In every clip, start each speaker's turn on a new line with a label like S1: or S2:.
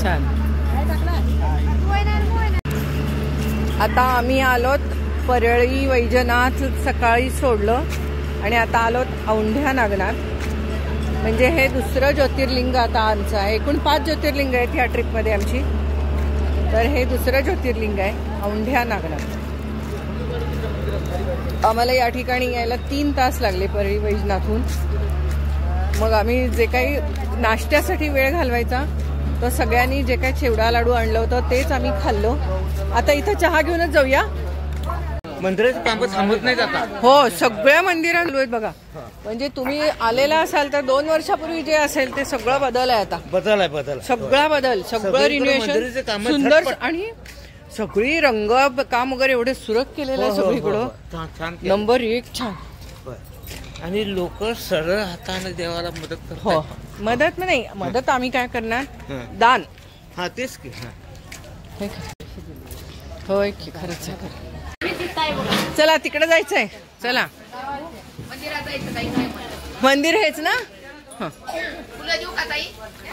S1: छान. आता आम्ही आलोत परळी वैजनाथ सकाळी सोडलं आणि आता आलोत औंढ्या नागनाथ. म्हणजे हे दुसरं ज्योतिर्लिंग आता आमचं आहे. एकूण 5 ज्योतिर्लिंग आहेत ह्या ट्रिपमध्ये आमची. तर हे दुसरं ज्योतिर्लिंग आहे औंढ्या नागनाथ. आम्हाला या ठिकाणी यायला 3 तास लागले परळी वैजनाथहून. मग आम्ही जे काही नाश्त्यासाठी वेळ घालवायचा तर सगळ्यांनी जे काही चिवडा लाडू आणलं होतं तेच आम्ही खाल्लो. आता इथं चहा घेऊनच जाऊया.
S2: मंदिराचं काम थांबत नाही आता.
S1: हो, सगळ्या मंदिरात चालू आहेत बघा. म्हणजे तुम्ही आलेला असाल तर 2 वर्षापूर्वी जे असेल ते सगळं बदल आहे आता.
S2: बदल आहे
S1: सगळा बदल, सगळं रिन्युएशन सुंदर आणि सगळी रंग काम वगैरे एवढे सुरत केलेलं आहे सगळीकडं. नंबर 1 छान.
S2: आणि लोक सरळ हाताने देवाला मदत करतात.
S1: हो, मदत नाही, मदत आम्ही काय करणार, दान.
S2: हा तेच की.
S1: होय की, खरंच आहे. चला तिकडे जायचंय. चला मंदिर हेच ना.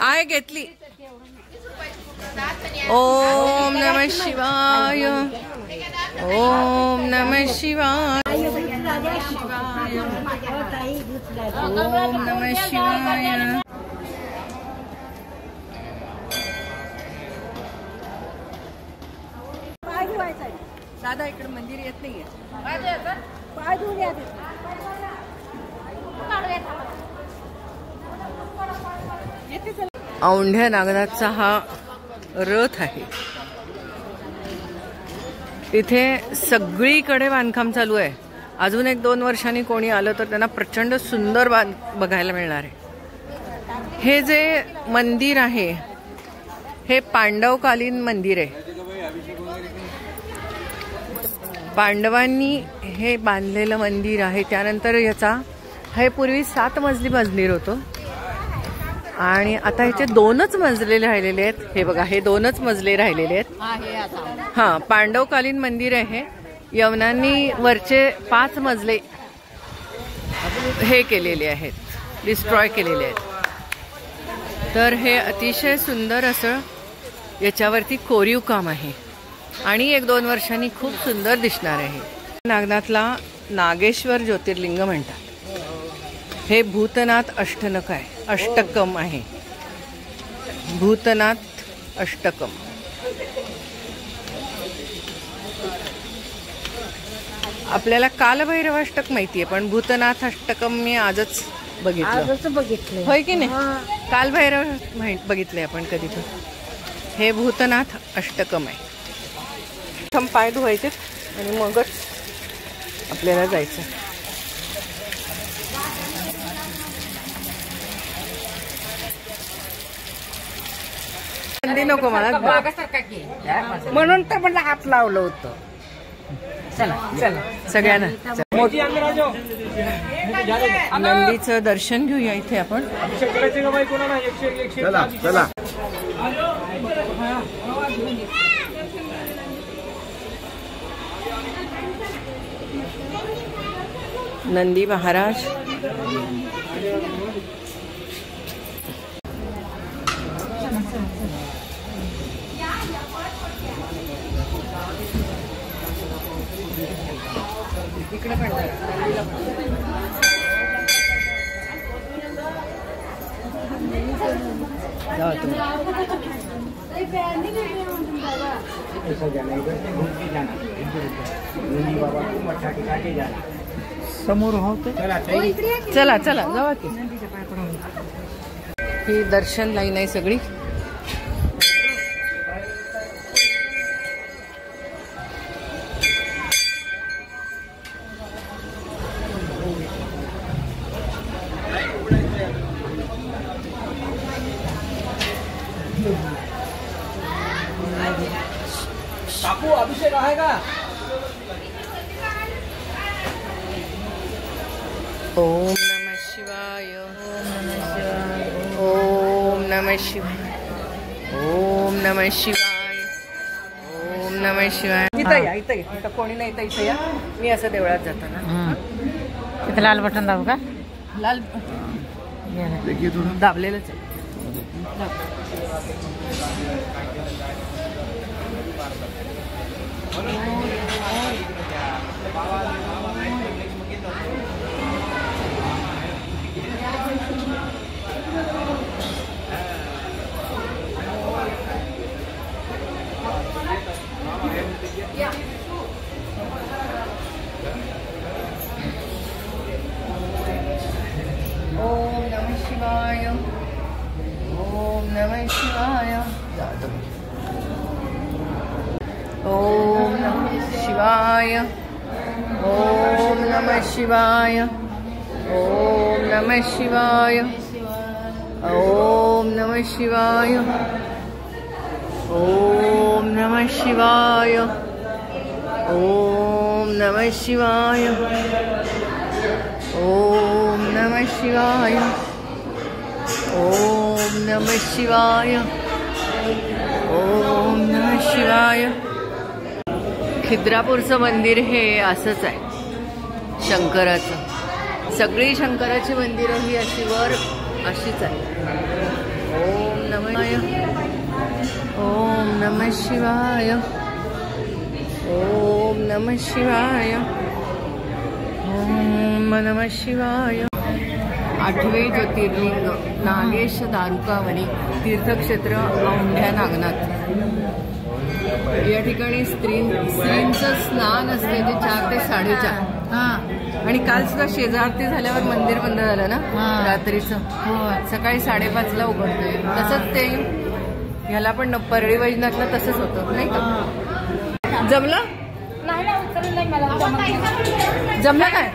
S1: आहे घेतली. ओम नमः शिवाय. ओम नमः शिवाय. ओम नमः शिवाय. दादा इकडे मंदिर येत नाहीये. औंढ्या नागनाथचा हा रथ आहे. इथे सगळीकडे बांधकाम चालू आहे. अजून 1-2 वर्षांनी कोणी आलं तर त्यांना प्रचंड सुंदर बघायला मिळणार आहे. हे जे मंदिर आहे हे पांडवकालीन मंदिर आहे. पांडवांनी हे बांधलेलं मंदिर आहे. त्यानंतर याचा हे पूर्वी 7 मजली मंदिर होतं आणि आता ह्याचे 2च मजले राहिलेले आहेत. हे बघा, हे 2च मजले राहिलेले आहेत. हा, पांडवकालीन मंदिर आहे. यवनांनी वरचे 5 मजले हे केलेले आहेत, डिस्ट्रॉय केलेले आहेत. तर हे अतिशय सुंदर असं याच्यावरती कोरीव काम आहे आणि 1-2 वर्षांनी खूप सुंदर दिसणार आहे. नागनाथला नागेश्वर ज्योतिर्लिंग म्हणतात. हे भूतनाथ अष्टकम आहे. भूतनाथ अष्टकम. आपल्याला कालभैरवाष्टक माहितीये पण भूतनाथ अष्टकम मी आजच बघितलं. होय की नाही? कालभैरव बघितलंय आपण कधी पण. हे भूतनाथ अष्टकम आहे. प्रथम पाय धुवायचे आणि मगच आपल्याला जायचं. नको मला
S3: म्हणून तर मला हात लावलं होतं. चला चला
S1: सगळ्यांना नंदीचं दर्शन घेऊया इथे आपण.
S2: चला चला.
S1: नंदी महाराज. इकडे पण
S2: समोर होते.
S1: चला चला जावा की. ही दर्शन लाईन आहे सगळी.
S2: काकू अभिषेक आहे का?
S1: ओम नमः शिवाय. ओम नमः शिवाय. ओम नमः शिवाय. ओम नमः शिवाय. इथं या, इथं कोणी नाही, इथं या. मी असं देवळात जाताना
S3: इथे लाल बटन दाबू का?
S1: लाल दाबलेलंच आहे. ओम नमः शिवाय. ओम नमः शिवाय. ओम नमः शिवाय. ओम नमः शिवाय. ओम नमः शिवाय. ओम नमः शिवाय. ओम नमः शिवाय. ओम नमः शिवाय. ओम नमः शिवाय. ओम नमः शिवाय. ओम नमः शिवाय. खिद्रापूरचं मंदिर हे असंच आहे शंकराचं. सगळी शंकराची मंदिरं ही अशी वर अशीच आहे. ओम नमः ओम नमः शिवाय. ओम नमः शिवाय. ओम नमः शिवाय. 8वे ज्योतिर्लिंग नागेश दारुकावनी तीर्थक्षेत्र औंढ्या नागनाथ. या ठिकाणी स्त्रींचं स्नान असते ते 4 ते 4:30. आणि काल सुद्धा शेजारती झाल्यावर मंदिर बंद झालं ना रात्रीचं. सकाळी 5:30ला उघडतंय. तसंच ते ह्याला पण परळी वैजनाथला तसंच होतं नाही का? जमलं जमलं काय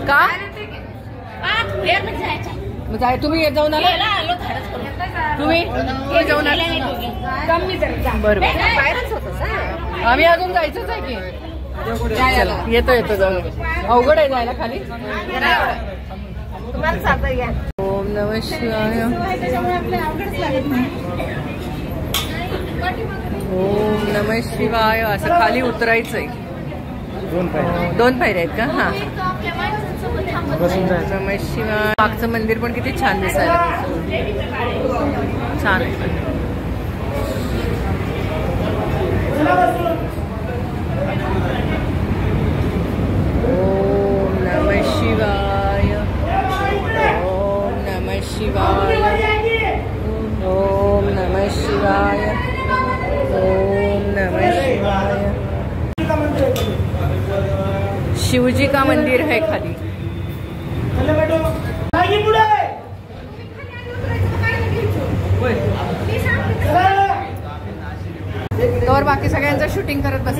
S1: का? जाय तुम्ही जाऊन आला. तुम्ही जाऊन आला. बरोबर आम्ही अजून जायचंच आहे की. येतो येतो जाऊन. अवघड आहे जायला खाली. ओम नमः शिवाय. ओम नमः शिवाय. असं खाली उतरायचंय. 2 पायऱ्या आहेत का? हा. नमः शिवाय. मागचं मंदिर पण किती छान दिसायला. छान आहे. ओम नमः शिवाय. ओम नमः शिवाय. ओम नमः शिवाय. ओम नमः शिवाय. शिवजी का मंदिर है खाली. तर बाकी सगळ्यांचं शूटिंग करत बस.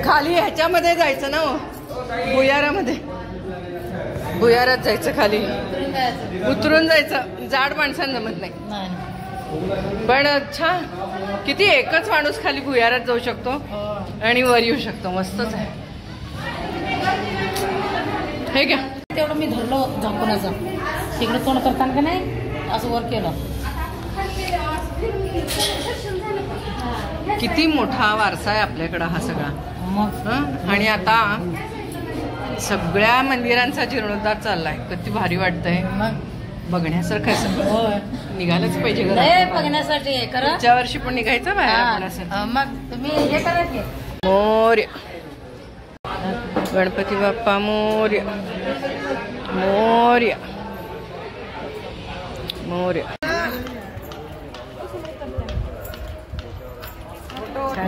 S1: खाली ह्याच्यामध्ये जायचं ना भुयारामध्ये. भुयारात जायचं खाली उतरून जायचं. जाड माणसांना जमत नाही. पण छान किती एकच माणूस खाली भुयारात जाऊ शकतो आणि वर येऊ शकतो. मस्तच आहे हे घ्या.
S3: तेवढं मी धरलं झाकूनाचं. तिकडे तोंड करताना का नाही असं वर केलं.
S1: किती मोठा वारसा आहे आपल्याकडं हा सगळा. आणि आता सगळ्या मंदिरांचा जीर्णोद्धार चाललाय. किती भारी वाटतंय. बघण्यासारखं आहे. निघालंच पाहिजे
S3: बघण्यासाठी.
S1: पुढच्या वर्षी पण निघायचं बाहेर.
S3: मग तुम्ही हे करा की.
S1: मोरया. गणपती बाप्पा मोरया. मोरया. मोरया.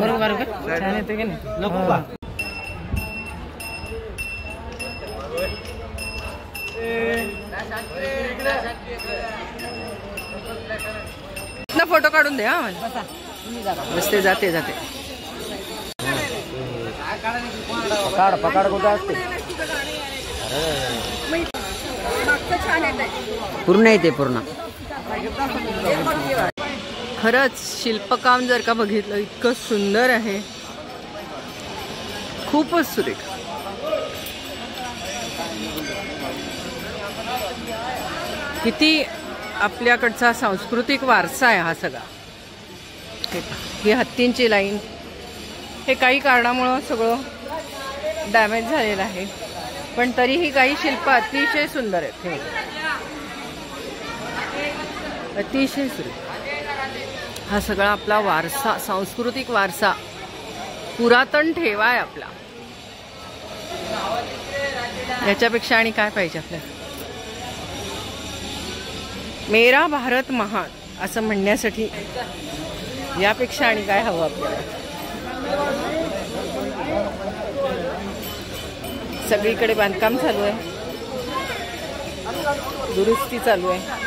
S3: बरोबर
S1: छान येते की नाही. फोटो काढून दे. हा बसते जाते जाते.
S2: पकाड कुठं असते. पूर्ण येते पूर्ण.
S1: खरंच शिल्पकाम जर का बघितलं इतकं सुंदर आहे. खूपच सुरेख. किती आपल्याकडचा सांस्कृतिक वारसा आहे हा सगळा. ही हत्तींची लाईन, हे काही कारणामुळं सगळं डॅमेज झालेलं आहे, पण तरीही काही शिल्प अतिशय सुंदर आहेत. हे अतिशय सुंदर. हा सगळा आपला वारसा, सांस्कृतिक वारसा, पुरातन ठेवा आहे आपला. याच्यापेक्षा आणि काय पाहिजे आपल्याला? मेरा भारत महान असं म्हणण्यासाठी यापेक्षा आणि काय हवं आपल्याला? सगळीकडे बांधकाम चालू आहे, दुरुस्ती चालू आहे.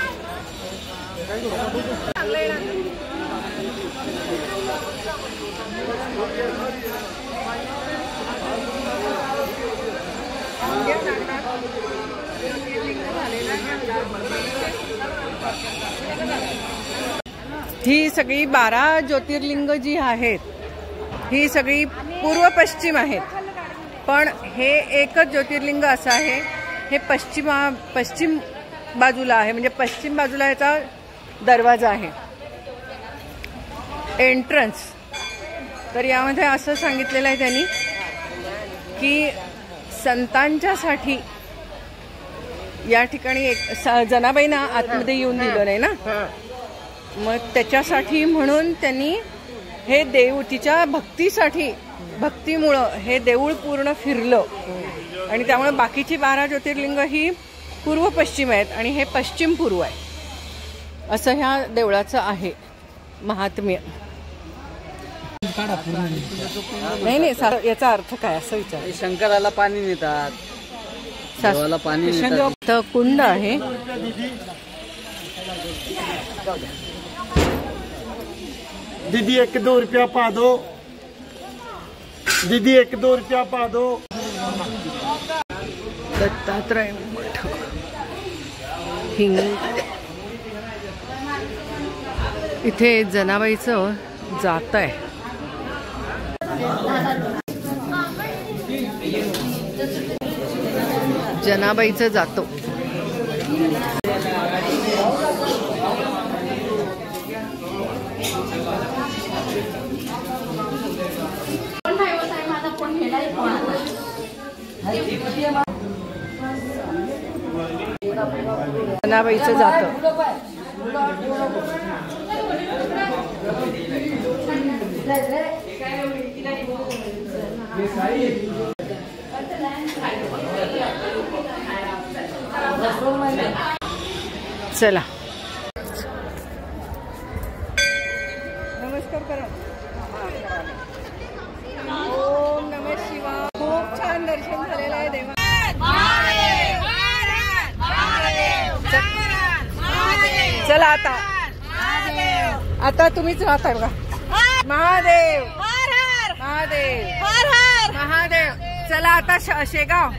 S1: ही सगळी 12 ज्योतिर्लिंग जी आहेत ही सगळी पूर्व पश्चिम आहेत, पण हे एकच ज्योतिर्लिंग असं आहे, हे पश्चिम बाजूला आहे, म्हणजे पश्चिम बाजूला याचा दरवाजा आहे, एंट्रन्स. तर यामध्ये असं सांगितलेलं आहे त्यांनी की संतांच्यासाठी या ठिकाणी एक जनाबाईंना आतमध्ये येऊन दिलं नाही ना, मग त्याच्यासाठी म्हणून त्यांनी हे देऊळ, तिच्या भक्तीसाठी, भक्तीमुळं हे देऊळ पूर्ण फिरलं आणि त्यामुळे बाकीची 12 ज्योतिर्लिंग ही पूर्व पश्चिम आहेत आणि हे पश्चिम पूर्व आहे, असं ह्या देवळाचं आहे महात्म्य. नाही नाही, याचा अर्थ काय असं विचार.
S2: शंकराला पाणी देतात, देवाला पाणी देतात.
S1: कुंड आहे.
S4: दीदी 1-2 रुपया पा दो, दीदी 1-2 रुपया पा दो.
S1: दत्तात्रय मठ, हिंग. इथे जनाबाईचं जात आहे. जनाबाईचं जातो. जनाबाईचं जातं. चला नमस्कार करा. ओम नमः शिवाय. खूप छान दर्शन झालेलं आहे देवा. चला आता तुम्हीच राहताय बघा. महादेव महादेव महादेव. चला आता शेगाव.